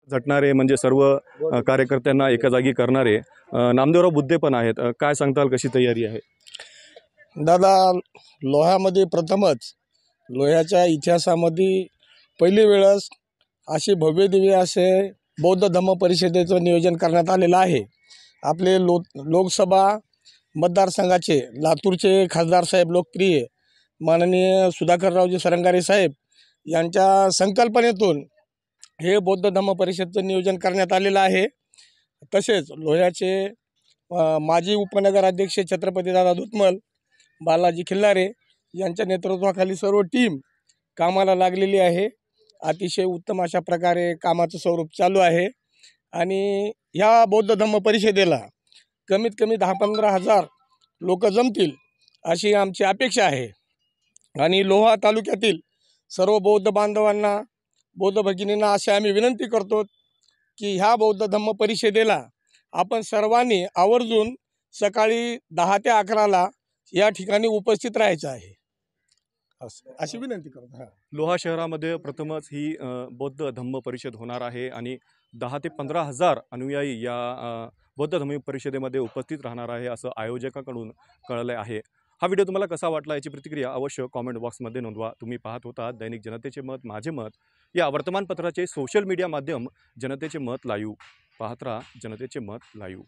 झटणारे म्हणजे सर्व कार्यकर्त्यांना एका जागी करणारे नामदेवराव बुद्धे पण आहेत. काय सांगताल, कशी तयारी आहे? दादा, लोह्यामध्ये प्रथमच लोह्याच्या इतिहासामध्ये पहिली वेळस असे भव्यदिव्य असे बौद्ध धम्म परिषदेचं नियोजन करण्यात आलेलं आहे. आपले लोकसभा मतदारसंघाचे लातूरचे खासदार साहेब लोकप्रिय माननीय सुधाकररावजी सरंगारे साहेब यांच्या संकल्पनेतून हे बौद्ध धम्म परिषदेचं नियोजन करण्यात आलेलं आहे. तसेच लोह्याचे माजी उपनगराध्यक्ष छत्रपती दादा धुतमल, बालाजी खिल्लारे यांच्या नेतृत्वाखाली सर्व टीम कामाला लागलेली आहे. अतिशय उत्तम अशा प्रकारे कामाचं स्वरूप चालू आहे आणि ह्या बौद्ध धम्म परिषदेला कमीत कमी 10-15 हजार लोक जमतील अशी आमची अपेक्षा आहे. आणि लोहा तालुक्यातील सर्व बौद्ध बांधवांना, बौद्ध भगिनींना असे आम्ही विनंती करतो की ह्या बौद्ध धम्म परिषदेला आपण सर्वांनी आवर्जून सकाळी 10 ते 11ला या ठिकाणी उपस्थित राहायचं आहे, अशी विनंती करतो. लोहा शहरामध्ये प्रथमच ही बौद्ध धम्म परिषद होणार आहे आणि 10 ते 15 हजार अनुयायी या बौद्ध धम्म परिषदेमध्ये उपस्थित राहणार आहे असं आयोजकाकडून कळले आहे. हा व्हिडिओ तुम्हाला कसा वाटला याची प्रतिक्रिया अवश्य कॉमेंट बॉक्समध्ये नोंदवा. तुम्ही पाहत होता दैनिक जनतेचे मत माझे मत या वर्तमानपत्राचे सोशल मीडिया माध्यम जनतेचे मत लाईव्ह. पाहत राहा जनतेचे मत लाईव्ह.